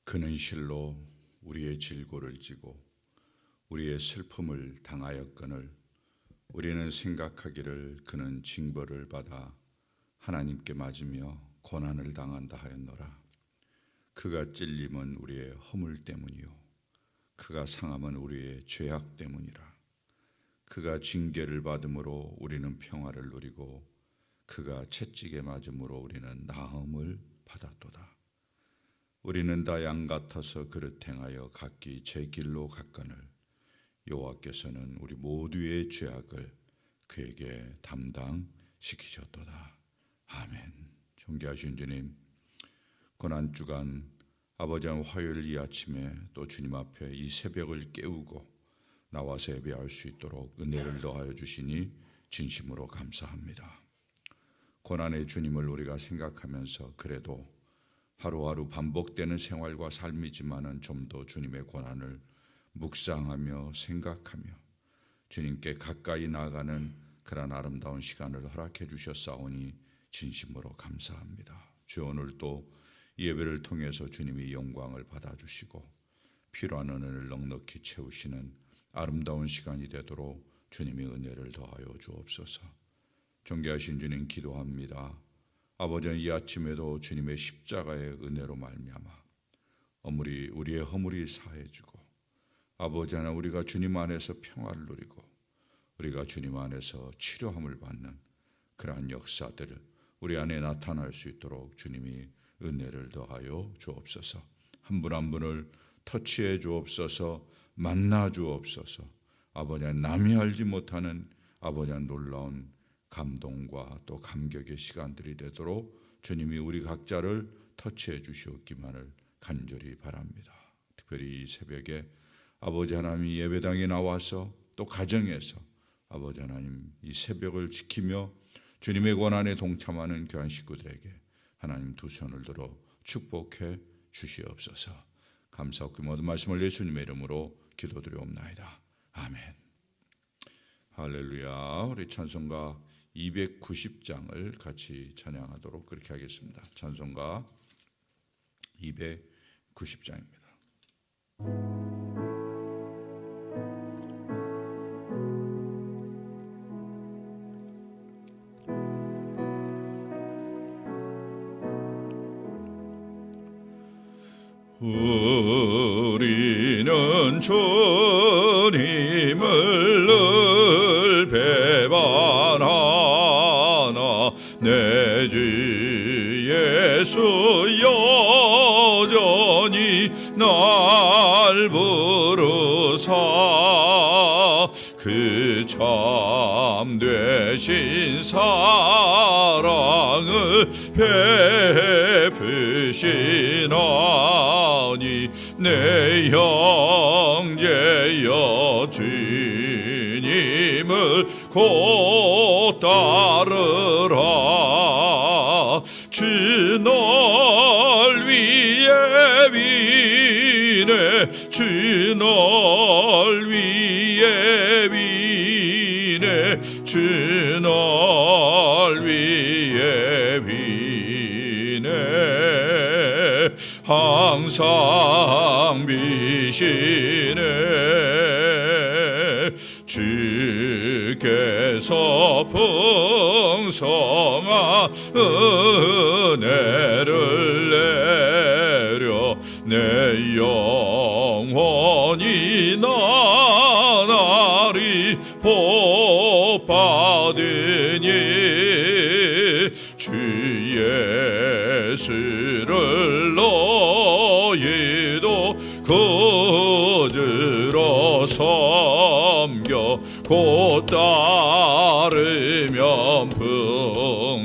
그는 실로 우리의 질고를 지고 우리의 슬픔을 당하였거늘 우리는 생각하기를 그는 징벌을 받아 하나님께 맞으며 고난을 당한다 하였노라. 그가 찔림은 우리의 허물 때문이요 그가 상함은 우리의 죄악 때문이라. 그가 징계를 받음으로 우리는 평화를 누리고 그가 채찍에 맞음으로 우리는 나음을 받았도다. 우리는 다 양 같아서 그릇 행하여 각기 제 길로 갔거늘 여호와께서는 우리 모두의 죄악을 그에게 담당시키셨도다. 아멘. 존귀하신 주님, 고난주간 아버지 하나님, 화요일 이 아침에 또 주님 앞에 이 새벽을 깨우고 나와서 예배할 수 있도록 은혜를 더하여 주시니 진심으로 감사합니다. 고난의 주님을 우리가 생각하면서 그래도 하루하루 반복되는 생활과 삶이지만은 좀 더 주님의 고난을 묵상하며 생각하며 주님께 가까이 나아가는 그런 아름다운 시간을 허락해 주셨사오니 진심으로 감사합니다. 주 오늘도 예배를 통해서 주님이 영광을 받아주시고 필요한 은혜를 넉넉히 채우시는 아름다운 시간이 되도록 주님의 은혜를 더하여 주옵소서. 존귀하신 주님, 기도합니다. 아버지, 이 아침에도 주님의 십자가의 은혜로 말미암아 우리의 허물이 사해지고 아버지 하나님, 우리가 주님 안에서 평화를 누리고 우리가 주님 안에서 치료함을 받는 그러한 역사들 우리 안에 나타날 수 있도록 주님이 은혜를 더하여 주옵소서. 한 분 한 분을 터치해 주옵소서. 만나 주옵소서. 아버지 하나님, 남이 알지 못하는 아버지 하나님 놀라운 감동과 또 감격의 시간들이 되도록 주님이 우리 각자를 터치해 주시옵기만을 간절히 바랍니다. 특별히 이 새벽에 아버지 하나님이 예배당에 나와서 또 가정에서 아버지 하나님 이 새벽을 지키며 주님의 고난에 동참하는 귀한 식구들에게 하나님 두 손을 들어 축복해 주시옵소서. 감사하고 모든 말씀을 예수님의 이름으로 기도드리옵나이다. 아멘. 할렐루야. 우리 찬송가 290장을 같이 찬양하도록 그렇게 하겠습니다. 찬송가 290장입니다. 우리는 주님을 늘 배반하나 내 주 예수 여전히 날 부르사 그 참되신 사랑을 베푸시나니 내 형제여 주님을 곧 따르라. 주 널 위해 위네 주 널 위해 위네 주 널 위해 위네 항상 비시네 주께서 풍성한 은혜를 내려 내 영혼이 나날이 복 받으니 주 예수를 너희도 그들어 섬겨 곧 따르면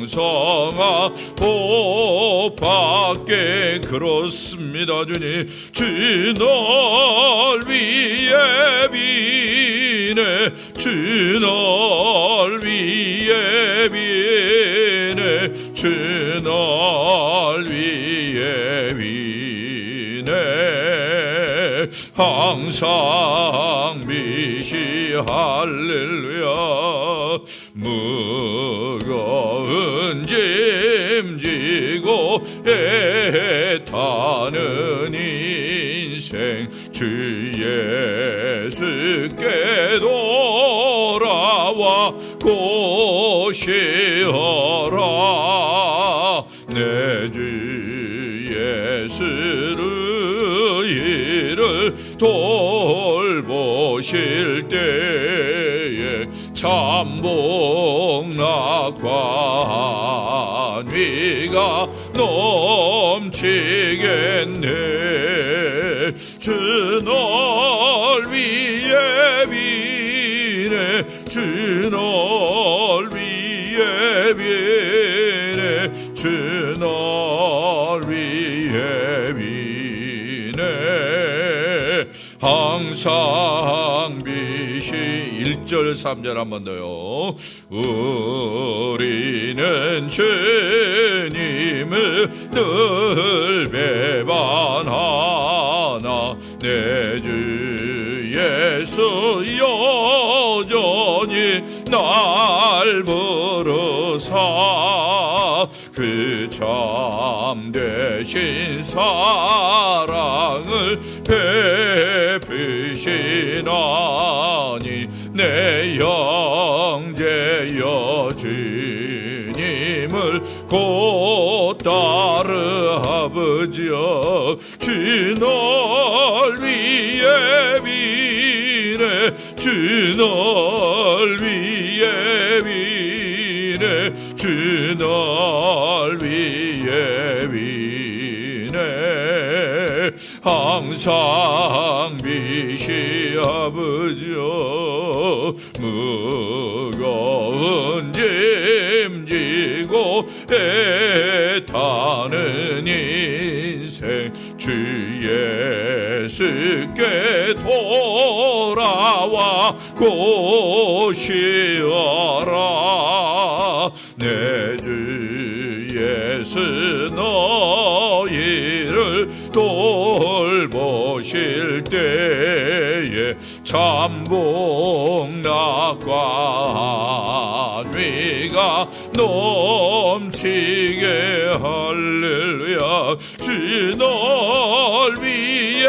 풍성한 복 받게. 그렇습니다. 주님 주 널 위해 비네 주 널 위해 비네 주 널 위해 비네 항상 비시. 할렐루야. 무거운 짐 지고 지고 애타는 인생 주 예수께 돌아와 고시어라. 내 주 예수를 일을 돌보실 때에 참복락과 위가 넘치겠네. 주 널 위해 비네. 주 널 위해 비네. 주 널 위해 비네. 항상 비시 1절 3절 한 번 더요. 우리는 주님을 늘 배반하나 내 주 예수 여전히 날 부르사 그 참되신 사랑을 베푸시나니 내 형제여 주님을 곧 따르하버지여. 주 널 위해 비네. 주 널 위해 비네. 주 널 위해 비네. 항상 비시 아버지여. 무거운 짐 지고 애타는 인생 주 예수께 돌아와 고시어라. 내 주 예수 너희를 돌보실 때에 참복락과 위가 넘치게 할렐루야. 주 널 위해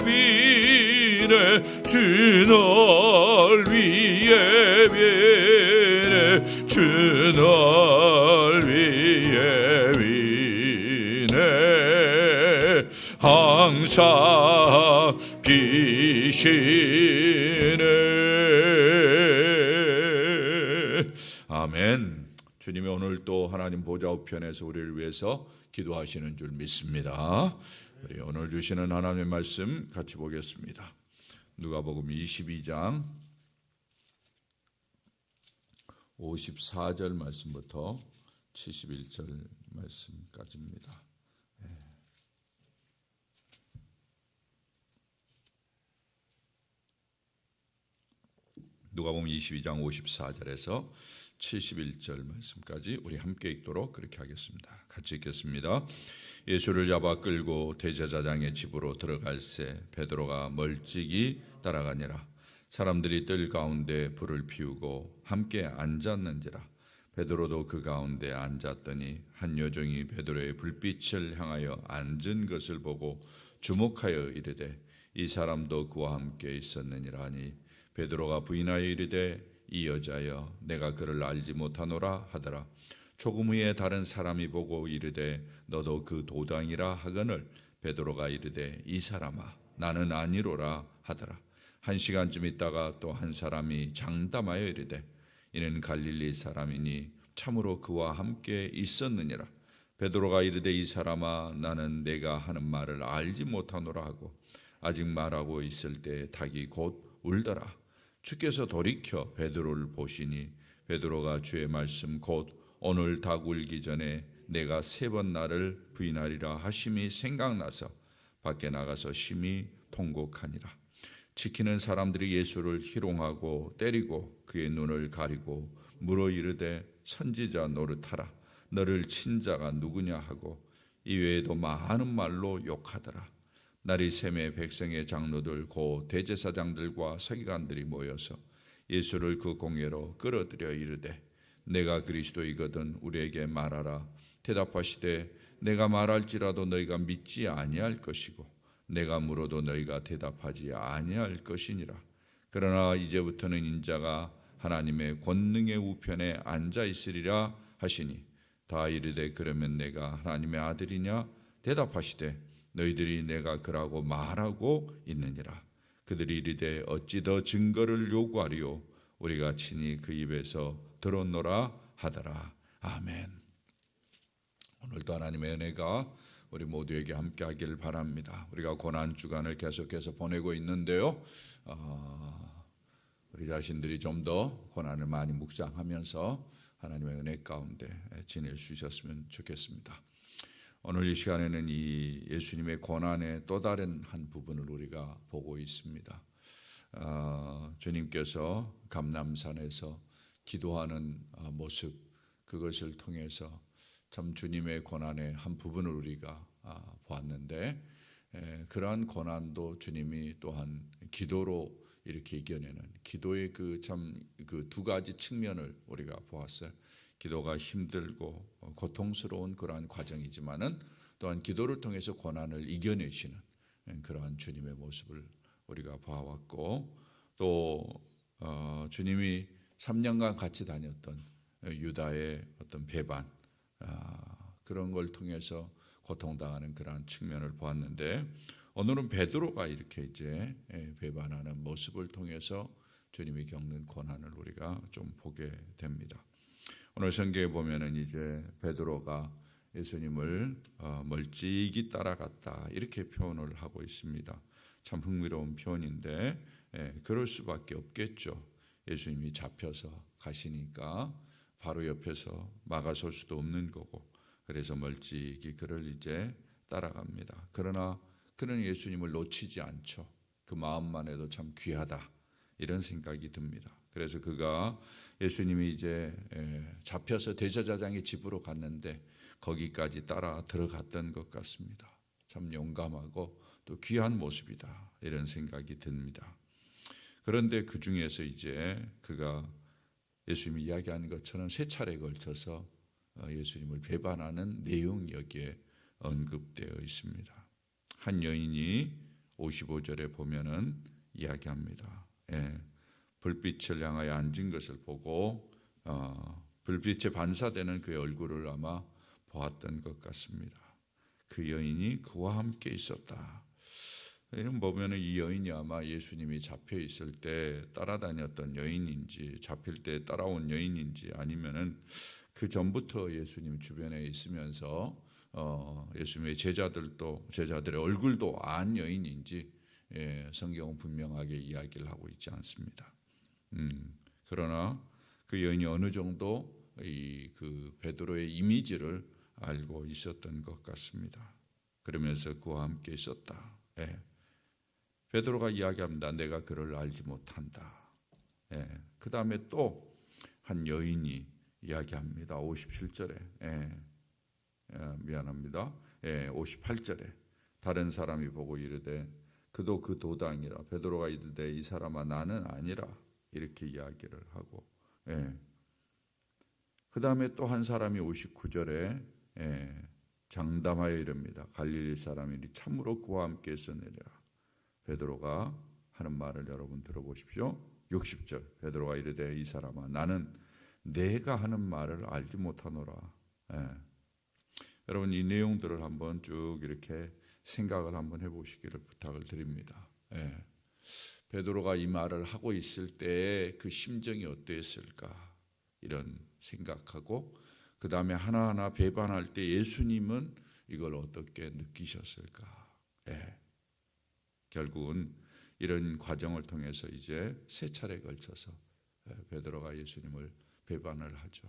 비네. 주 널 위해 비네. 주 널 위해 비네. 항상 비시네. 아멘. 주님이 오늘 또 하나님 보좌 우편에서 우리를 위해서 기도하시는 줄 믿습니다. 우리 오늘 주시는 하나님의 말씀 같이 보겠습니다. 누가복음 22장 54절 말씀부터 71절 말씀까지입니다. 누가복음 22장 54절에서 71절 말씀까지 우리 함께 읽도록 그렇게 하겠습니다. 같이 읽겠습니다. 예수를 잡아 끌고 대제사장의 집으로 들어갈새 베드로가 멀찍이 따라가니라. 사람들이 뜰 가운데 불을 피우고 함께 앉았는지라. 베드로도 그 가운데 앉았더니 한 여종이 베드로의 불빛을 향하여 앉은 것을 보고 주목하여 이르되 이 사람도 그와 함께 있었느니라 하니 베드로가 부인하여 이르되 이 여자여 내가 그를 알지 못하노라 하더라. 조금 후에 다른 사람이 보고 이르되 너도 그 도당이라 하거늘 베드로가 이르되 이 사람아 나는 아니로라 하더라. 1시간쯤 있다가 또 한 사람이 장담하여 이르되 이는 갈릴리 사람이니 참으로 그와 함께 있었느니라. 베드로가 이르되 이 사람아 나는 내가 하는 말을 알지 못하노라 하고 아직 말하고 있을 때 닭이 곧 울더라. 주께서 돌이켜 베드로를 보시니 베드로가 주의 말씀 곧 오늘 닭 울기 전에 내가 3번 나를 부인하리라 하심이 생각나서 밖에 나가서 심히 통곡하니라. 지키는 사람들이 예수를 희롱하고 때리고 그의 눈을 가리고 물어 이르되 선지자 노릇하라. 너를 친 자가 누구냐 하고 이외에도 많은 말로 욕하더라. 날이 새매 백성의 장로들 곧 대제사장들과 서기관들이 모여서 예수를 그 공회로 끌어들여 이르되 내가 그리스도이거든 우리에게 말하라. 대답하시되 내가 말할지라도 너희가 믿지 아니할 것이고 내가 물어도 너희가 대답하지 아니할 것이니라. 그러나 이제부터는 인자가 하나님의 권능의 우편에 앉아 있으리라 하시니 다 이르되 그러면 내가 하나님의 아들이냐 대답하시되 너희들이 내가 그라고 말하고 있느니라. 그들이 이르되 어찌 더 증거를 요구하리요 우리가 친히 그 입에서 들었노라 하더라. 아멘. 오늘도 하나님의 은혜가 우리 모두에게 함께하기를 바랍니다. 우리가 고난 주간을 계속해서 보내고 있는데요. 우리 자신들이 좀 더 고난을 많이 묵상하면서 하나님의 은혜 가운데 지낼 수 있었으면 좋겠습니다. 오늘 이 시간에는 이 예수님의 고난의 또 다른 한 부분을 우리가 보고 있습니다. 주님께서 감람산에서 기도하는 모습, 그것을 통해서 참 주님의 고난의 한 부분을 우리가 보았는데, 그러한 고난도 주님이 또한 기도로 이렇게 이겨내는 기도의 그 두 가지 측면을 우리가 보았어요. 기도가 힘들고 고통스러운 그러한 과정이지만은 또한 기도를 통해서 고난을 이겨내시는 그러한 주님의 모습을 우리가 봐왔고, 또 주님이 3년간 같이 다녔던 유다의 어떤 배반, 그런 걸 통해서 고통당하는 그러한 측면을 보았는데, 오늘은 베드로가 이렇게 이제 배반하는 모습을 통해서 주님이 겪는 고난을 우리가 좀 보게 됩니다. 오늘 성경에 보면은 이제 베드로가 예수님을 멀찍이 따라갔다 이렇게 표현을 하고 있습니다. 참 흥미로운 표현인데, 그럴 수밖에 없겠죠. 예수님이 잡혀서 가시니까 바로 옆에서 막아설 수도 없는 거고, 그래서 멀찍이 그를 이제 따라갑니다. 그러나 그는 예수님을 놓치지 않죠. 그 마음만 해도 참 귀하다 이런 생각이 듭니다. 그래서 그가 예수님이 이제 잡혀서 대제사장의 집으로 갔는데 거기까지 따라 들어갔던 것 같습니다. 참 용감하고 또 귀한 모습이다 이런 생각이 듭니다. 그런데 그 중에서 이제 그가 예수님이 이야기하는 것처럼 세 차례에 걸쳐서 예수님을 배반하는 내용이 여기에 언급되어 있습니다. 한 여인이 55절에 보면은 이야기합니다. 불빛을 향하여 앉은 것을 보고 불빛에 반사되는 그의 얼굴을 아마 보았던 것 같습니다. 그 여인이 그와 함께 있었다. 이런 보면은 이 여인이 아마 예수님이 잡혀 있을 때 따라다녔던 여인인지, 잡힐 때 따라온 여인인지, 아니면은 그 전부터 예수님 주변에 있으면서 예수님의 제자들의 얼굴도 안 여인인지 성경은 분명하게 이야기를 하고 있지 않습니다. 그러나 그 여인이 어느 정도 그 베드로의 이미지를 알고 있었던 것 같습니다. 그러면서 그와 함께 있었다. 베드로가 이야기합니다. 내가 그를 알지 못한다. 그 다음에 또 한 여인이 이야기합니다. 57절에 미안합니다. 58절에 다른 사람이 보고 이르되 그도 그 도당이라. 베드로가 이르되 이 사람아 나는 아니라 이렇게 이야기를 하고, 그 다음에 또 한 사람이 59절에 장담하여 이릅니다. 갈릴리 사람이니 참으로 그와 함께 있었느니라. 베드로가 하는 말을 여러분 들어보십시오. 60절 베드로가 이르되 이 사람아 나는 내가 하는 말을 알지 못하노라. 여러분 이 내용들을 한번 쭉 이렇게 생각을 한번 해보시기를 부탁을 드립니다. 베드로가 이 말을 하고 있을 때의 그 심정이 어땠을까 이런 생각하고, 그 다음에 하나하나 배반할 때 예수님은 이걸 어떻게 느끼셨을까. 결국은 이런 과정을 통해서 이제 세 차례에 걸쳐서 베드로가 예수님을 배반을 하죠.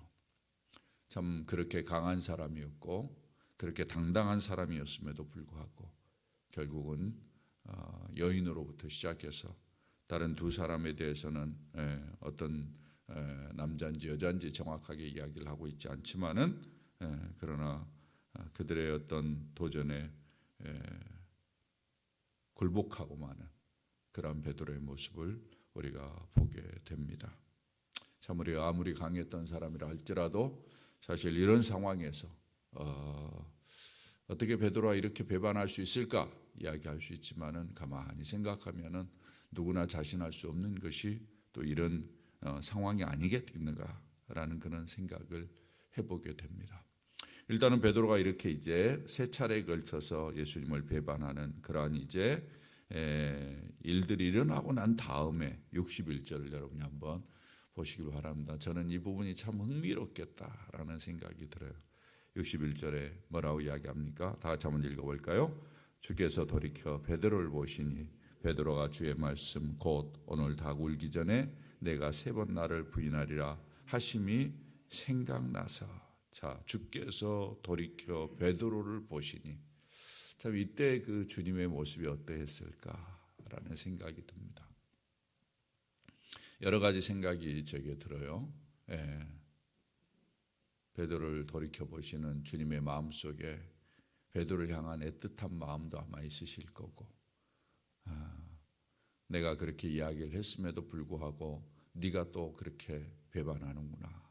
참 그렇게 강한 사람이었고 그렇게 당당한 사람이었음에도 불구하고 결국은 여인으로부터 시작해서 다른 두 사람에 대해서는 어떤 남자인지 여자인지 정확하게 이야기를 하고 있지 않지만은 그러나 그들의 어떤 도전에 굴복하고 마는 그런 베드로의 모습을 우리가 보게 됩니다. 참 우리가 아무리 강했던 사람이라 할지라도 사실 이런 상황에서 어떻게 베드로가 이렇게 배반할 수 있을까 이야기할 수 있지만은 가만히 생각하면은 누구나 자신할 수 없는 것이 또 이런 상황이 아니겠는가라는 그런 생각을 해보게 됩니다. 일단은 베드로가 이렇게 이제 세 차례에 걸쳐서 예수님을 배반하는 그러한 이제 일들이 일어나고 난 다음에 61절을 여러분이 한번 보시길 바랍니다. 저는 이 부분이 참 흥미롭겠다라는 생각이 들어요. 61절에 뭐라고 이야기합니까? 다 같이 한번 읽어볼까요? 주께서 돌이켜 베드로를 보시니 베드로가 주의 말씀 곧 오늘 닭 울기 전에 내가 3번 나를 부인하리라 하심이 생각나서, 자, 주께서 돌이켜 베드로를 보시니, 참 이때 그 주님의 모습이 어떠했을까라는 생각이 듭니다. 여러 가지 생각이 제게 들어요. 베드로를 돌이켜 보시는 주님의 마음 속에 베드로를 향한 애틋한 마음도 아마 있으실 거고, 내가 그렇게 이야기를 했음에도 불구하고 네가 또 그렇게 배반하는구나.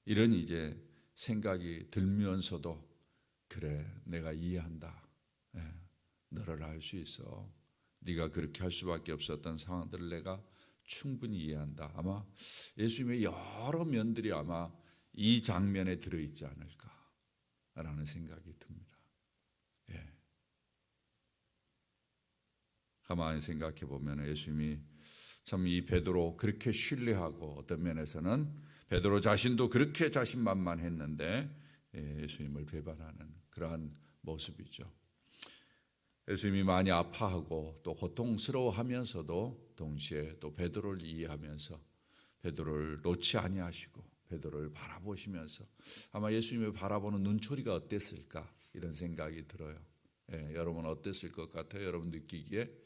이런 이제 생각이 들면서도 그래, 내가 이해한다. 너를 알 수 있어. 네가 그렇게 할 수밖에 없었던 상황들을 내가 충분히 이해한다. 아마 예수님의 여러 면들이 아마 이 장면에 들어있지 않을까라는 생각이 듭니다. 가만히 생각해 보면 예수님이 참 이 베드로 그렇게 신뢰하고 어떤 면에서는 베드로 자신도 그렇게 자신만만했는데 예수님을 배반하는 그러한 모습이죠. 예수님이 많이 아파하고 또 고통스러워하면서도 동시에 또 베드로를 이해하면서 베드로를 놓지 아니하시고 베드로를 바라보시면서 아마 예수님을 바라보는 눈초리가 어땠을까 이런 생각이 들어요. 여러분 어땠을 것 같아요? 여러분 느끼기에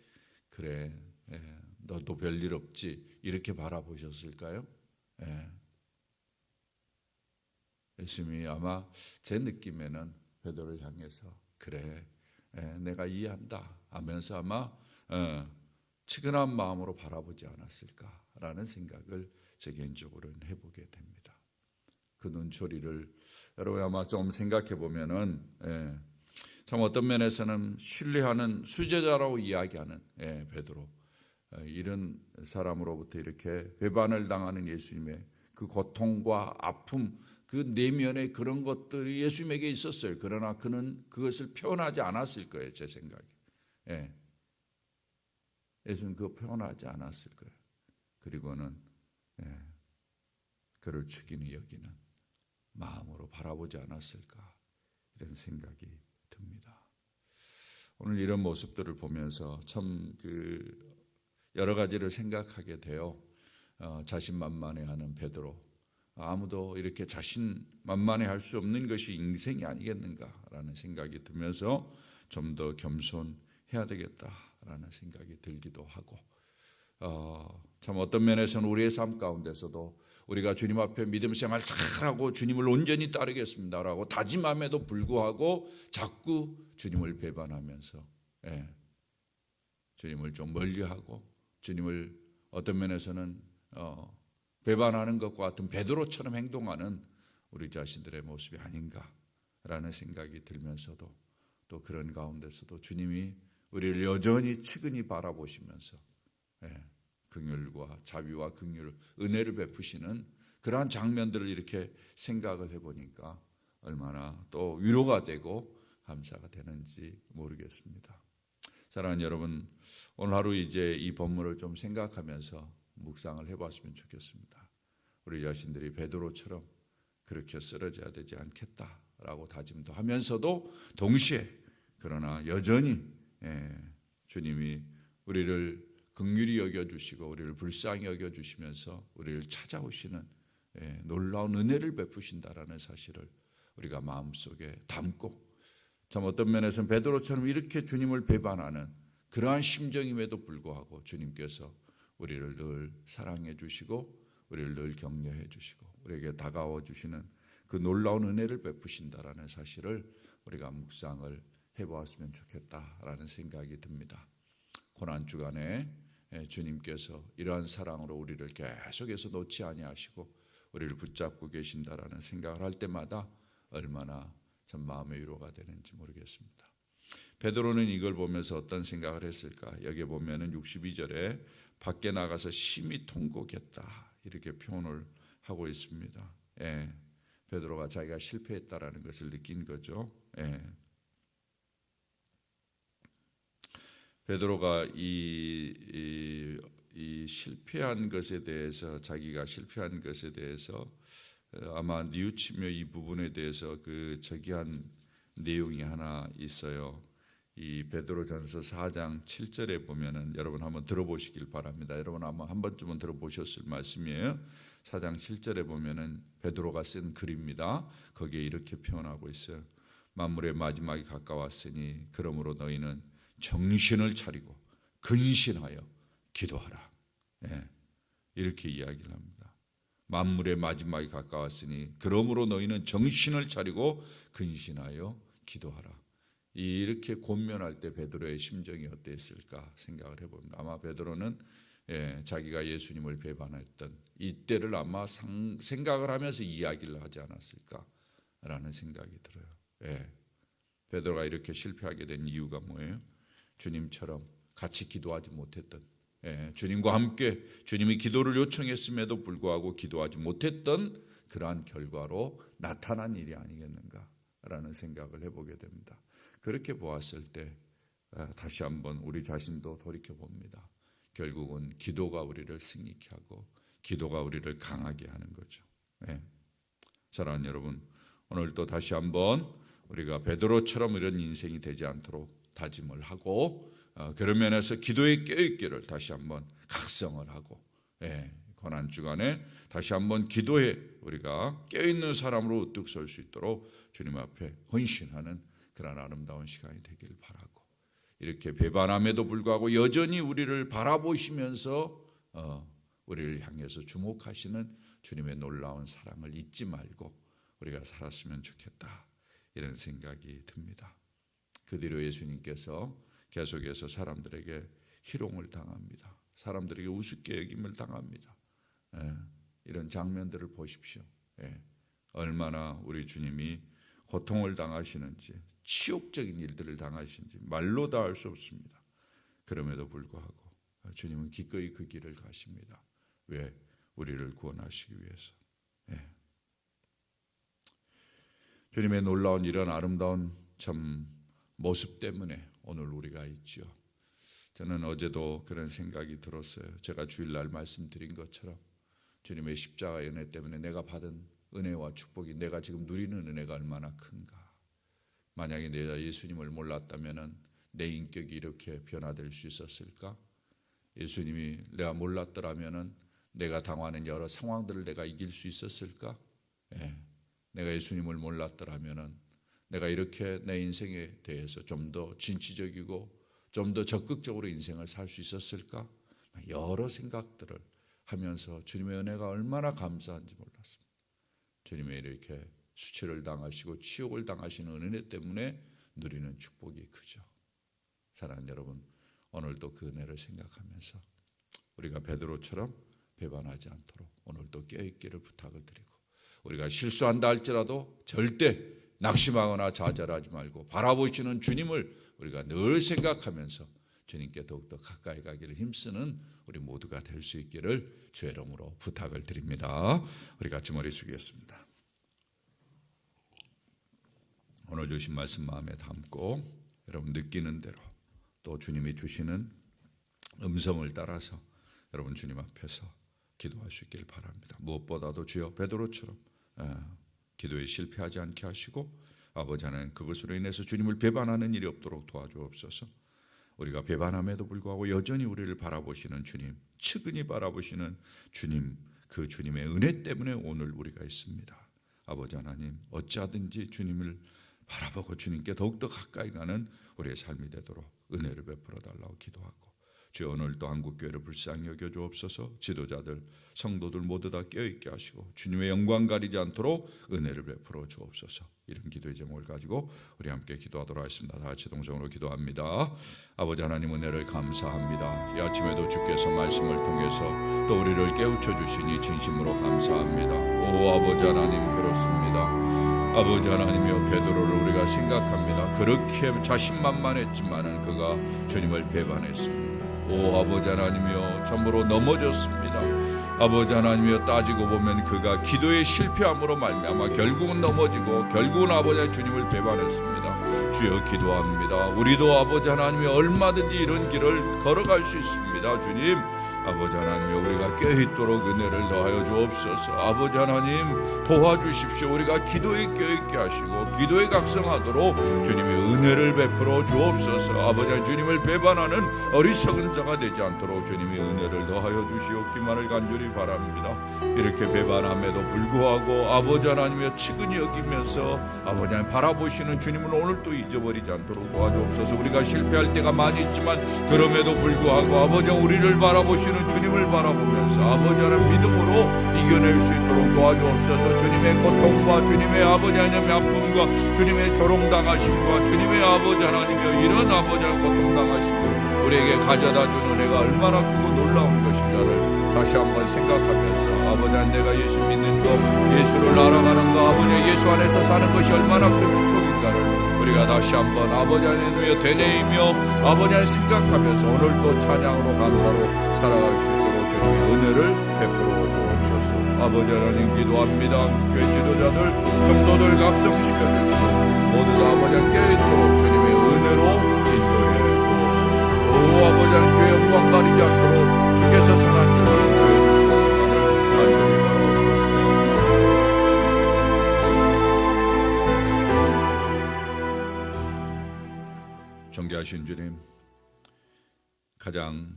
그래, 너도 별일 없지 이렇게 바라보셨을까요? 예수님이 아마 제 느낌에는 베드로를 향해서 그래, 내가 이해한다 하면서 아마 측은한 마음으로 바라보지 않았을까라는 생각을 제 개인적으로는 해보게 됩니다. 그 눈초리를 여러분 아마 좀 생각해 보면은 참 어떤 면에서는 신뢰하는 수제자라고 이야기하는 베드로, 이런 사람으로부터 이렇게 배반을 당하는 예수님의 그 고통과 아픔, 그 내면의 그런 것들이 예수님에게 있었어요. 그러나 그는 그것을 표현하지 않았을 거예요. 제 생각에. 예수는 그거 표현하지 않았을 거예요. 그리고는 그를 죽이는 여기는 마음으로 바라보지 않았을까 이런 생각이 듭니다. 오늘 이런 모습들을 보면서 참 여러 가지를 생각하게 돼요. 자신만만해하는 베드로, 아무도 이렇게 자신만만해할 수 없는 것이 인생이 아니겠는가라는 생각이 들면서 좀 더 겸손해야 되겠다라는 생각이 들기도 하고, 참 어떤 면에서는 우리의 삶 가운데서도 우리가 주님 앞에 믿음 생활 잘하고 주님을 온전히 따르겠습니다라고 다짐함에도 불구하고 자꾸 주님을 배반하면서 주님을 좀 멀리하고 주님을 어떤 면에서는 배반하는 것과 같은 베드로처럼 행동하는 우리 자신들의 모습이 아닌가라는 생각이 들면서도 또 그런 가운데서도 주님이 우리를 여전히 측은히 바라보시면서 긍휼과 자비와 긍휼, 은혜를 베푸시는 그러한 장면들을 이렇게 생각을 해보니까 얼마나 또 위로가 되고 감사가 되는지 모르겠습니다. 사랑하는 여러분, 오늘 하루 이제 이 본문을 좀 생각하면서 묵상을 해봤으면 좋겠습니다. 우리 자신들이 베드로처럼 그렇게 쓰러져야 되지 않겠다라고 다짐도 하면서도 동시에 그러나 여전히 주님이 우리를 긍휼히 여겨주시고 우리를 불쌍히 여겨주시면서 우리를 찾아오시는 놀라운 은혜를 베푸신다라는 사실을 우리가 마음속에 담고, 참 어떤 면에서는 베드로처럼 이렇게 주님을 배반하는 그러한 심정임에도 불구하고 주님께서 우리를 늘 사랑해 주시고 우리를 늘 격려해 주시고 우리에게 다가와 주시는 그 놀라운 은혜를 베푸신다라는 사실을 우리가 묵상을 해보았으면 좋겠다라는 생각이 듭니다. 고난 주간에 주님께서 이러한 사랑으로 우리를 계속해서 놓지 아니하시고 우리를 붙잡고 계신다라는 생각을 할 때마다 얼마나 참 마음의 위로가 되는지 모르겠습니다. 베드로는 이걸 보면서 어떤 생각을 했을까? 여기 보면은 62절에 밖에 나가서 심히 통곡했다 이렇게 표현을 하고 있습니다. 베드로가 자기가 실패했다라는 것을 느낀 거죠. 베드로가 이 실패한 것에 대해서, 자기가 실패한 것에 대해서 아마 뉘우치며 이 부분에 대해서 그 저기한 내용이 하나 있어요. 이 베드로전서 4장 7절에 보면은 여러분 한번 들어보시길 바랍니다. 여러분 아마 한 번쯤은 들어보셨을 말씀이에요. 4장 7절에 보면은 베드로가 쓴 글입니다. 거기에 이렇게 표현하고 있어요. 만물의 마지막이 가까웠으니 그러므로 너희는 정신을 차리고 근신하여 기도하라. 이렇게 이야기를 합니다. 만물의 마지막이 가까웠으니 그러므로 너희는 정신을 차리고 근신하여 기도하라. 이렇게 권면할 때 베드로의 심정이 어땠을까 생각을 해봅니다. 아마 베드로는 자기가 예수님을 배반했던 이때를 아마 생각을 하면서 이야기를 하지 않았을까라는 생각이 들어요. 베드로가 이렇게 실패하게 된 이유가 뭐예요? 주님처럼 같이 기도하지 못했던, 주님과 함께 주님이 기도를 요청했음에도 불구하고 기도하지 못했던 그러한 결과로 나타난 일이 아니겠는가라는 생각을 해보게 됩니다. 그렇게 보았을 때 다시 한번 우리 자신도 돌이켜봅니다. 결국은 기도가 우리를 승리케 하고 기도가 우리를 강하게 하는 거죠. 사랑하는 여러분, 오늘도 다시 한번 우리가 베드로처럼 이런 인생이 되지 않도록 다짐을 하고 그런 면에서 기도에 깨어있기를 다시 한번 각성을 하고 고난주간에 다시 한번 기도에 우리가 깨어있는 사람으로 우뚝 설 수 있도록 주님 앞에 헌신하는 그런 아름다운 시간이 되길 바라고, 이렇게 배반함에도 불구하고 여전히 우리를 바라보시면서 우리를 향해서 주목하시는 주님의 놀라운 사랑을 잊지 말고 우리가 살았으면 좋겠다, 이런 생각이 듭니다. 그 뒤로 예수님께서 계속해서 사람들에게 희롱을 당합니다. 사람들에게 우습게 여김을 당합니다. 이런 장면들을 보십시오. 얼마나 우리 주님이 고통을 당하시는지, 치욕적인 일들을 당하시는지 말로 다 알 수 없습니다. 그럼에도 불구하고 주님은 기꺼이 그 길을 가십니다. 왜? 우리를 구원하시기 위해서. 주님의 놀라운 이런 아름다운 참 모습 때문에 오늘 우리가 있죠. 저는 어제도 그런 생각이 들었어요. 제가 주일날 말씀드린 것처럼 주님의 십자가 은혜 때문에 내가 받은 은혜와 축복이, 내가 지금 누리는 은혜가 얼마나 큰가. 만약에 내가 예수님을 몰랐다면 내 인격이 이렇게 변화될 수 있었을까? 예수님이 내가 몰랐더라면 내가 당하는 여러 상황들을 내가 이길 수 있었을까? 내가 예수님을 몰랐더라면 내가 이렇게 내 인생에 대해서 좀 더 진취적이고 좀 더 적극적으로 인생을 살 수 있었을까? 여러 생각들을 하면서 주님의 은혜가 얼마나 감사한지 몰랐습니다. 주님의 이렇게 수치를 당하시고 치욕을 당하시는 은혜 때문에 누리는 축복이 크죠. 사랑하는 여러분, 오늘도 그 은혜를 생각하면서 우리가 베드로처럼 배반하지 않도록 오늘도 깨어있기를 부탁을 드리고, 우리가 실수한다 할지라도 절대 낙심하거나 좌절하지 말고 바라보시는 주님을 우리가 늘 생각하면서 주님께 더욱더 가까이 가기를 힘쓰는 우리 모두가 될 수 있기를 주의 이름으로 부탁을 드립니다. 우리 같이 머리 숙이겠습니다. 오늘 주신 말씀 마음에 담고 여러분 느끼는 대로 또 주님이 주시는 음성을 따라서 여러분 주님 앞에서 기도할 수 있길 바랍니다. 무엇보다도 주여 베드로처럼 기도에 실패하지 않게 하시고, 아버지 하나님 그것으로 인해서 주님을 배반하는 일이 없도록 도와주옵소서. 우리가 배반함에도 불구하고 여전히 우리를 바라보시는 주님, 측은히 바라보시는 주님, 그 주님의 은혜 때문에 오늘 우리가 있습니다. 아버지 하나님, 어찌하든지 주님을 바라보고 주님께 더욱더 가까이 가는 우리의 삶이 되도록 은혜를 베풀어 달라고 기도하고, 주여 오늘도 한국교회를 불쌍히 여겨 주옵소서. 지도자들, 성도들 모두 다 깨어있게 하시고 주님의 영광 가리지 않도록 은혜를 베풀어 주옵소서. 이런 기도의 제목을 가지고 우리 함께 기도하도록 하겠습니다. 다 같이 동성으로 기도합니다. 아버지 하나님, 은혜를 감사합니다. 이 아침에도 주께서 말씀을 통해서 또 우리를 깨우쳐 주시니 진심으로 감사합니다. 오 아버지 하나님, 그렇습니다. 아버지 하나님이여, 베드로를 우리가 생각합니다. 그렇게 자신만만했지만은 그가 주님을 배반했습니다. 오 아버지 하나님이여, 참으로 넘어졌습니다. 아버지 하나님이여, 따지고 보면 그가 기도의 실패함으로 말미암아 결국은 넘어지고 결국은 아버지 주님을 배반했습니다. 주여 기도합니다. 우리도 아버지 하나님이 얼마든지 이런 길을 걸어갈 수 있습니다. 주님, 아버지 하나님, 우리가 깨어있도록 은혜를 더하여 주옵소서. 아버지 하나님 도와주십시오. 우리가 기도에 깨어있게 하시고 기도에 각성하도록 주님의 은혜를 베풀어 주옵소서. 아버지 하나님, 주님을 배반하는 어리석은 자가 되지 않도록 주님의 은혜를 더하여 주시옵기만을 간절히 바랍니다. 이렇게 배반함에도 불구하고 아버지 하나님의 측은히 여기면서 아버지 하나님 바라보시는 주님은 오늘 또 잊어버리지 않도록 도와주옵소서. 우리가 실패할 때가 많이 있지만 그럼에도 불구하고 아버지 하나님 우리를 바라보시는 주님을 바라보면서 아버지 하나님 믿음으로 이겨낼 수 있도록 도와주옵소서. 주님의 고통과 주님의 아버지 하나님의 아픔과 주님의 조롱당하심과 주님의 아버지 하나님의 이런 아버지 하나님 고통당하심을 우리에게 가져다 준 은혜가 얼마나 크고 놀라운 것인가를 다시 한번 생각하면서 아버지 하나님, 내가 예수 믿는 것, 예수를 알아가는 것, 아버지 예수 안에서 사는 것이 얼마나 큰 축복인가를 우리가 다시 한번 아버지 하나님의 되뇌이며 아버지 하나님 생각하면서 오늘도 찬양으로 감사로 살아갈 수 있도록 주님의 은혜를 베풀어 주옵소서. 아버지 하나님 기도합니다. 교회 지도자들, 성도들 각성시켜 주시고 모두 다 아버지 하나님 깨어있도록 주님의 은혜로 인도해 주옵소서. 오 아버지 하나님, 주의 영광 가리지 않도록 주께서 선한 길을 인도해 주시기를 간절히 바라옵니다. 존귀하신 주님, 가장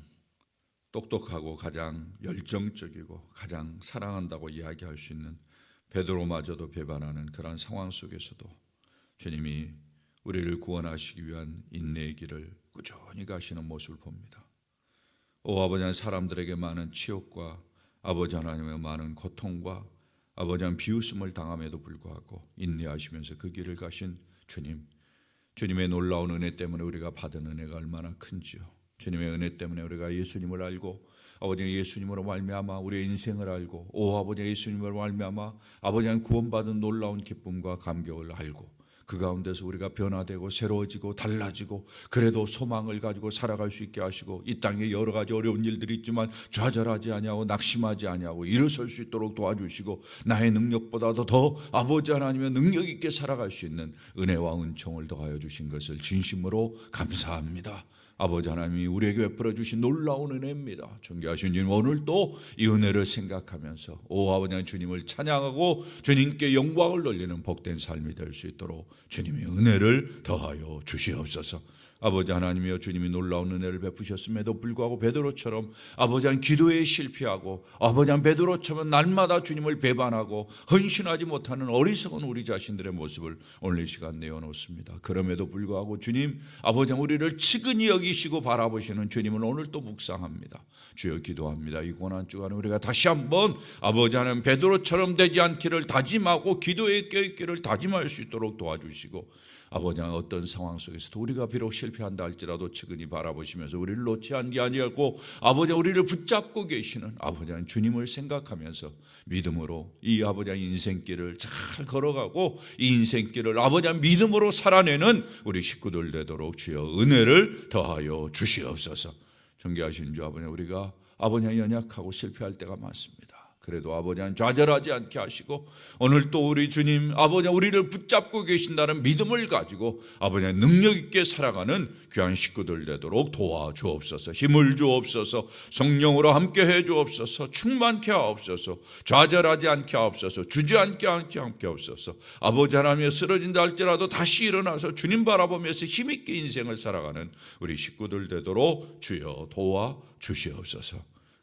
똑똑하고 가장 열정적이고 가장 사랑한다고 이야기할 수 있는 베드로마저도 배반하는 그런 상황 속에서도 주님이 우리를 구원하시기 위한 인내의 길을 꾸준히 가시는 모습을 봅니다. 오 아버지 하나님, 사람들에게 많은 치욕과 아버지 하나님의 많은 고통과 아버지 하나님 비웃음을 당함에도 불구하고 인내하시면서 그 길을 가신 주님, 주님의 놀라운 은혜 때문에 우리가 받은 은혜가 얼마나 큰지요. 주님의 은혜 때문에 우리가 예수님을 알고 아버지 예수님으로 말미암아 우리의 인생을 알고 오 아버지 예수님으로 말미암아 아버지 하나님 구원받은 놀라운 기쁨과 감격을 알고 그 가운데서 우리가 변화되고 새로워지고 달라지고 그래도 소망을 가지고 살아갈 수 있게 하시고 이 땅에 여러 가지 어려운 일들이 있지만 좌절하지 아니하고 낙심하지 아니하고 일어설 수 있도록 도와주시고 나의 능력보다도 더 아버지 하나님의 능력 있게 살아갈 수 있는 은혜와 은총을 더하여 주신 것을 진심으로 감사합니다. 아버지 하나님이 우리에게 베풀어 주신 놀라운 은혜입니다. 존귀하신 주님, 오늘도 이 은혜를 생각하면서 오 아버지 하나님 주님을 찬양하고 주님께 영광을 돌리는 복된 삶이 될 수 있도록 주님의 은혜를 더하여 주시옵소서. 아버지 하나님이여, 주님이 놀라운 은혜를 베푸셨음에도 불구하고 베드로처럼 아버지 하나님 기도에 실패하고 아버지 하나님 베드로처럼 날마다 주님을 배반하고 헌신하지 못하는 어리석은 우리 자신들의 모습을 오늘 이 시간 내어놓습니다. 그럼에도 불구하고 주님 아버지 하나님 우리를 측은히 여기시고 바라보시는 주님은 오늘 또 묵상합니다. 주여 기도합니다. 이 고난 주간에 우리가 다시 한번 아버지 하나님 베드로처럼 되지 않기를 다짐하고 기도에 깨어있기를 다짐할 수 있도록 도와주시고 아버지 하나님 어떤 상황 속에서도 우리가 비록 실패한다 할지라도 측은히 바라보시면서 우리를 놓지 않게 아니하고 아버지 우리를 붙잡고 계시는 아버지 하나님 주님을 생각하면서 믿음으로 이 아버지 하나님 인생길을 잘 걸어가고 이 인생길을 아버지 하나님 믿음으로 살아내는 우리 식구들 되도록 주여 은혜를 더하여 주시옵소서. 존귀하신 주 아버지, 우리가 아버지 하나님 연약하고 실패할 때가 많습니다. 그래도 아버지 하나님 좌절하지 않게 하시고 오늘 또 우리 주님 아버지 우리를 붙잡고 계신다는 믿음을 가지고 아버지 하나님 능력 있게 살아가는 귀한 식구들 되도록 도와주옵소서. 힘을 주옵소서. 성령으로 함께 해주옵소서. 충만케 하옵소서. 좌절하지 않게 하옵소서. 주저앉게 않게 하옵소서. 아버지 하나님이 쓰러진다 할지라도 다시 일어나서 주님 바라보면서 힘있게 인생을 살아가는 우리 식구들 되도록 주여 도와주시옵소서.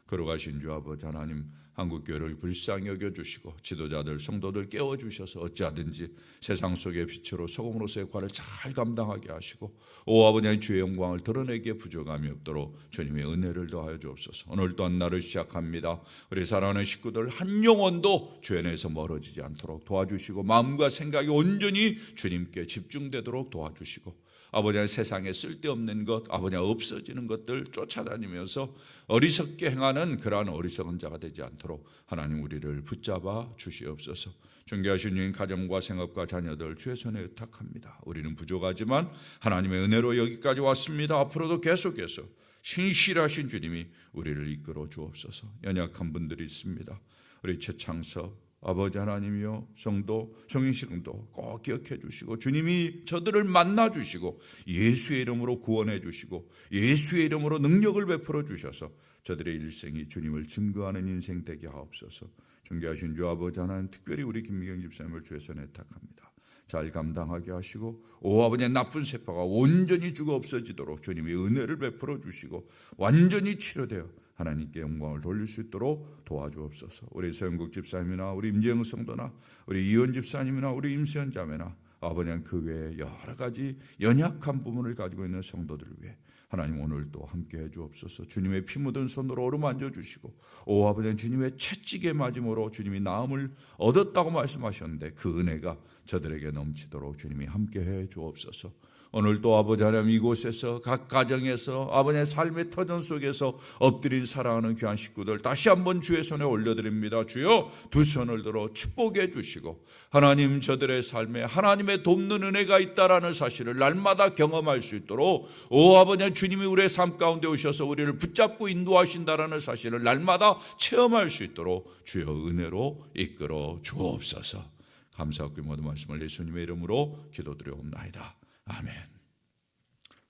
걸어가신 주 아버지 하나님, 한국교회를 불쌍히 여겨주시고 지도자들 성도들 깨워주셔서 어찌하든지 세상 속의 빛으로 소금으로서의 역할을 잘 감당하게 하시고 오 아버지 하나님 주의 영광을 드러내기에 부족함이 없도록 주님의 은혜를 더하여 주옵소서. 오늘 또한 날을 시작합니다. 우리 사랑하는 식구들 한 영혼도 죄 안에서 멀어지지 않도록 도와주시고 마음과 생각이 온전히 주님께 집중되도록 도와주시고 아버지 하나님 세상에 쓸데없는 것 아버지 하나님 없어지는 것들 쫓아다니면서 어리석게 행하는 그러한 어리석은 자가 되지 않도록 하나님 우리를 붙잡아 주시옵소서. 존귀하신 주님, 가정과 생업과 자녀들 주의 손에 의탁합니다. 우리는 부족하지만 하나님의 은혜로 여기까지 왔습니다. 앞으로도 계속해서 신실하신 주님이 우리를 이끌어 주옵소서. 연약한 분들이 있습니다. 우리 최창석 아버지 하나님이여, 성도 성인식도 꼭 기억해 주시고 주님이 저들을 만나 주시고 예수의 이름으로 구원해 주시고 예수의 이름으로 능력을 베풀어 주셔서 저들의 일생이 주님을 증거하는 인생 되게 하옵소서. 존귀하신 주 아버지 하나님, 특별히 우리 김미경 집사님을 주의 손에 의탁합니다. 잘 감당하게 하시고 오 아버지의 나쁜 세포가 온전히 죽어 없어지도록 주님이 은혜를 베풀어 주시고 완전히 치료되어 하나님께 영광을 돌릴 수 있도록 도와주옵소서. 우리 서영국 집사님이나 우리 임재영 성도나 우리 이원 집사님이나 우리 임수연 자매나 아버지는 그 외에 여러 가지 연약한 부분을 가지고 있는 성도들을 위해 하나님 오늘 또 함께 해 주옵소서. 주님의 피 묻은 손으로 어루만져 주시고 오 아버지는 주님의 채찍에 맞음으로 주님이 나음을 얻었다고 말씀하셨는데 그 은혜가 저들에게 넘치도록 주님이 함께 해 주옵소서. 오늘도 아버지 하나님 이곳에서 각 가정에서 아버지의 삶의 터전 속에서 엎드린 사랑하는 귀한 식구들 다시 한번 주의 손에 올려드립니다. 주여 두 손을 들어 축복해 주시고 하나님 저들의 삶에 하나님의 돕는 은혜가 있다라는 사실을 날마다 경험할 수 있도록 오 아버지 주님이 우리의 삶 가운데 오셔서 우리를 붙잡고 인도하신다라는 사실을 날마다 체험할 수 있도록 주여 은혜로 이끌어 주옵소서. 감사하고 모든 말씀을 예수님의 이름으로 기도드려옵나이다. 아멘.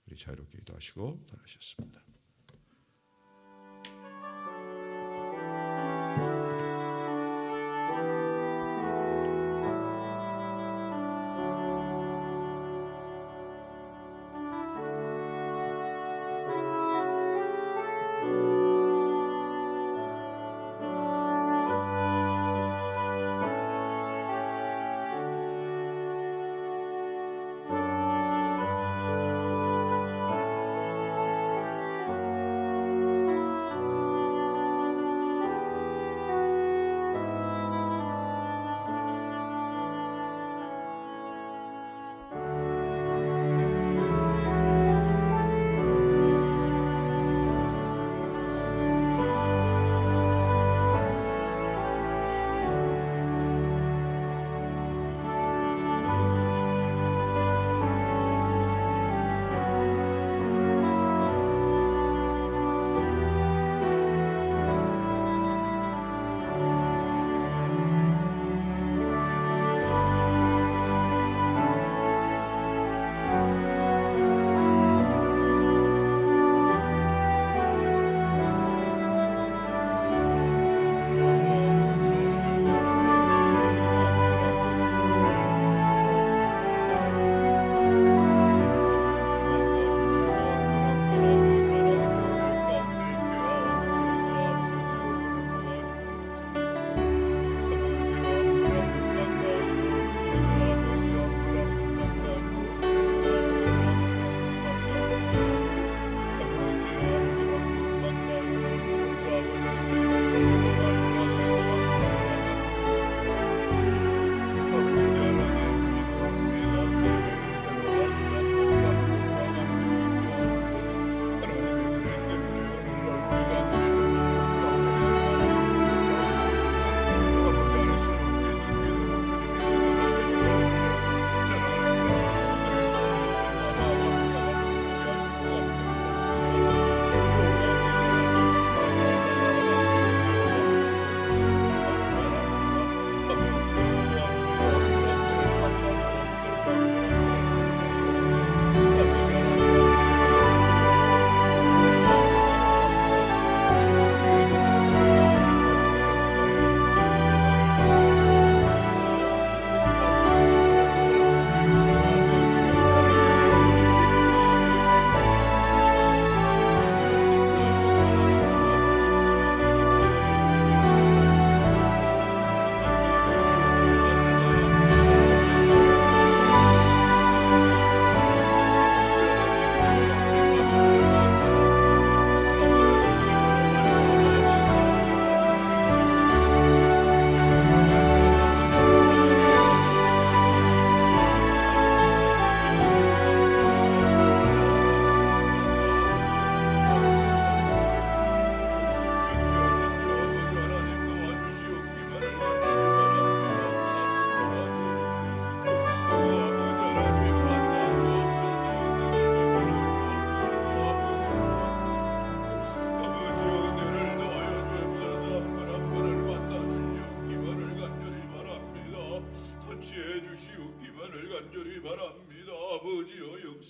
우리 자유롭게 기도하시고 돌아가셨습니다.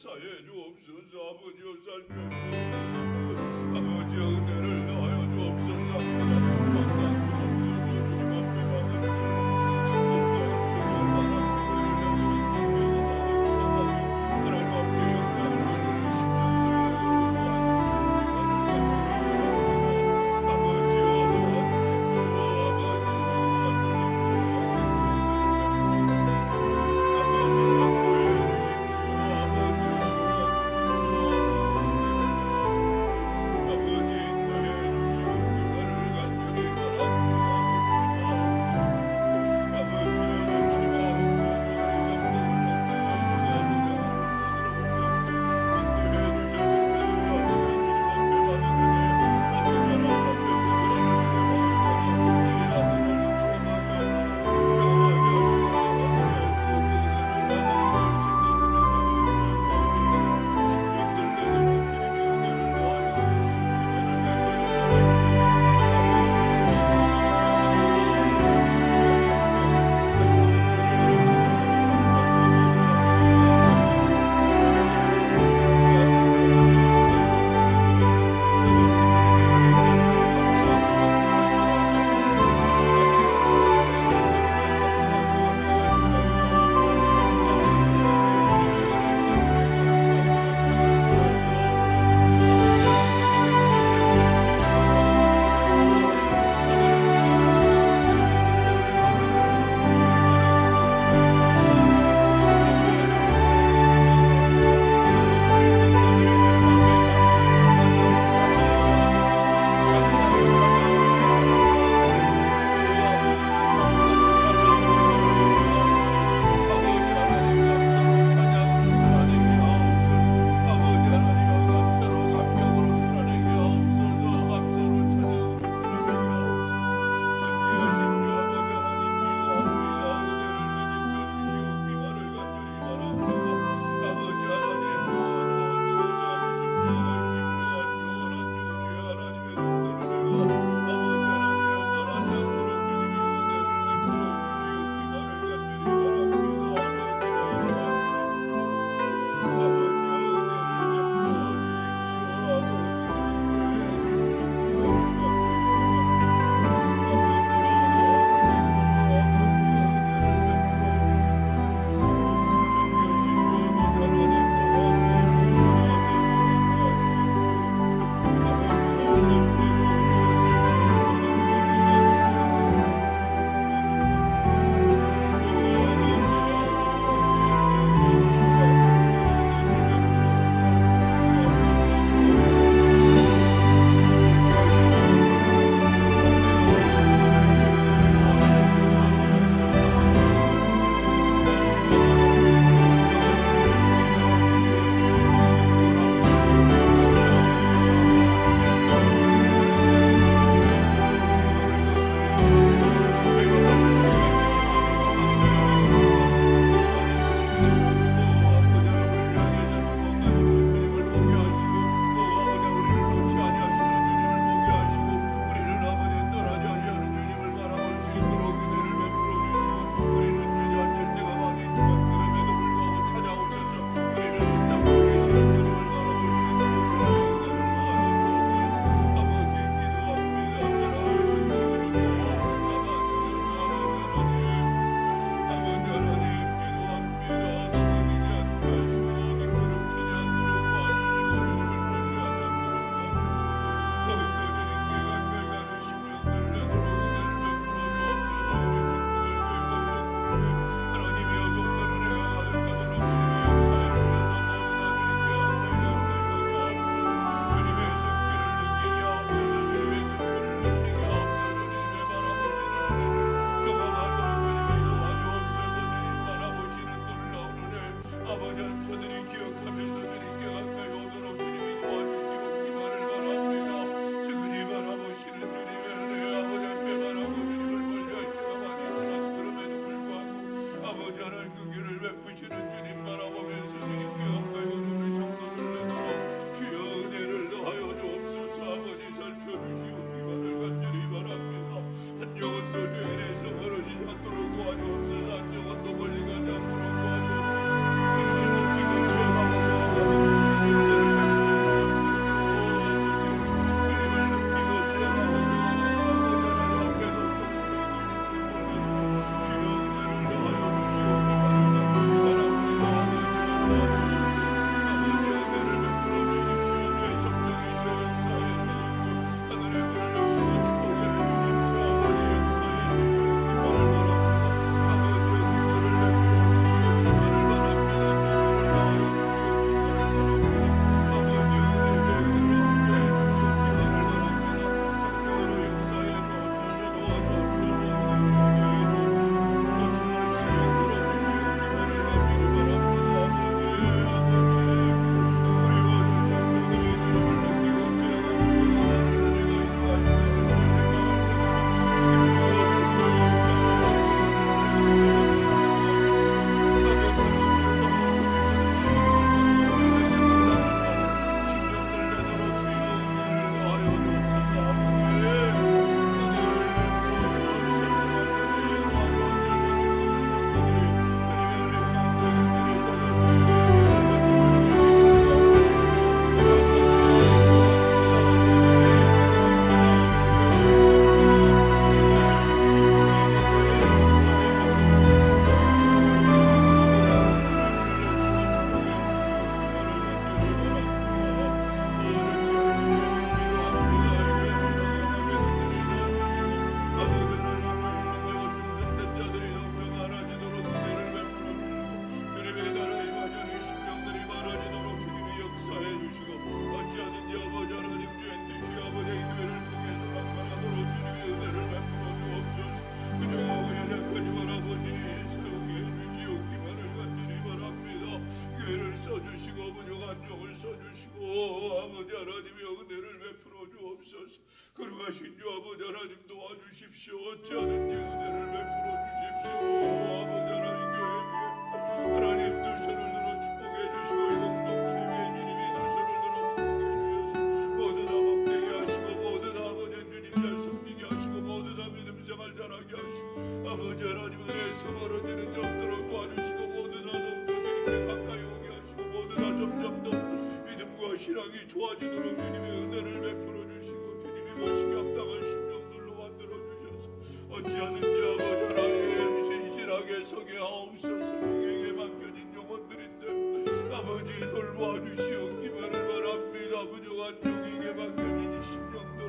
역사해 주옵소서. 아버지여 살펴주옵소서. 아버지여 은혜를 하여 주옵소서. 만나 주옵소서. 주님 앞에 나가는 축복과 축복과 은혜를 하시는 하나님 앞에 영광을 주시고 아버지 하나님의 은혜를 베풀어 주옵소서. 걸어가신 주 아버지 하나님 도와주십시오. 어찌하든지 은혜를 베풀어 주십시오. 아버지 하나님 교회 위에 하나님 두 손을 들어 축복해 주시고 이 공동체 위에 주님이 두 손을 들어 축복해 주셔서 모두 다 복되게 하시고 모두 다 아버지 주님 잘 섬기게 하시고 모두 다 믿음 생활 잘하게 하시고 아버지 하나님 은혜에서 멀어지는 데 없도록 도와주시고 모두 다 더욱더 주님께 가까이 오게 하시고 모두 다 점점 더 믿음과 신앙이 좋아지도록 주님의 은혜를 베풀어 주시고 주님이 모시기 합당한 심령들로 만들어 주셔서 어찌하든지 아버지 하나님 신실하게 서게 하옵소서. 종에게 맡겨진 영혼들인데 아버지 돌보아 주시옵기만을 바랍니다. 부족한 종에게 맡겨진 이 심령들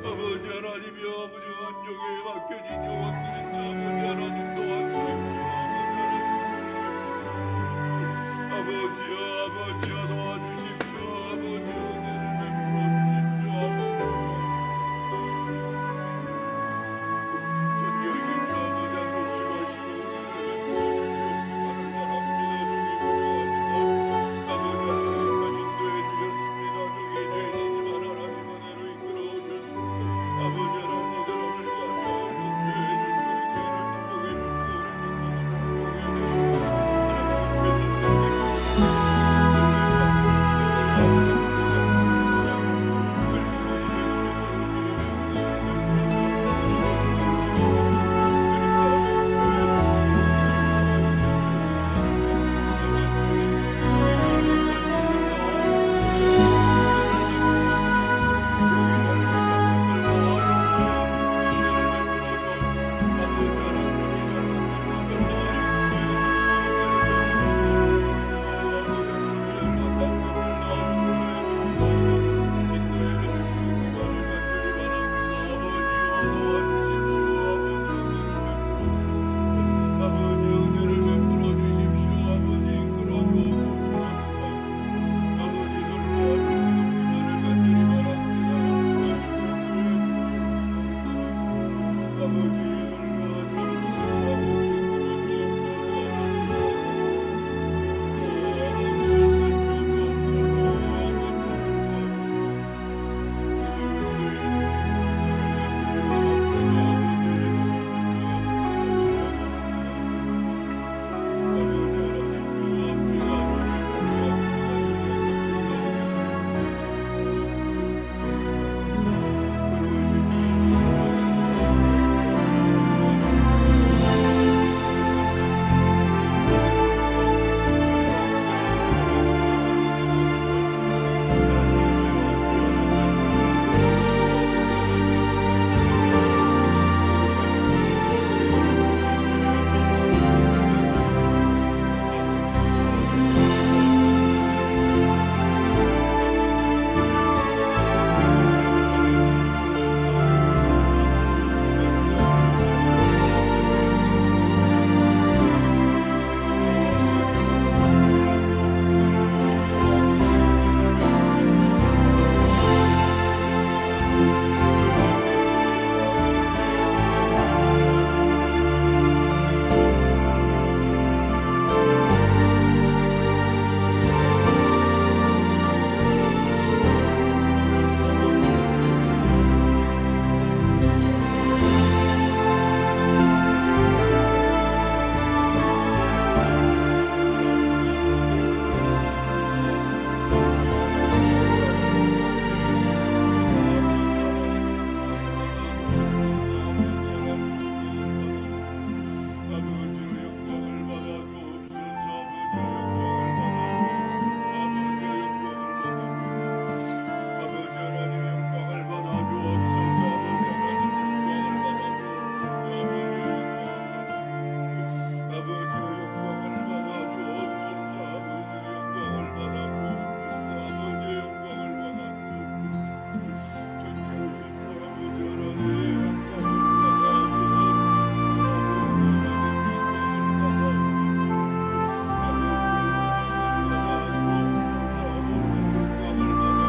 아버지 하나님이 부족한 종에게 맡겨진 영혼들인데 아버지 하나님 도와주십시오. 아버지 하나님 아버지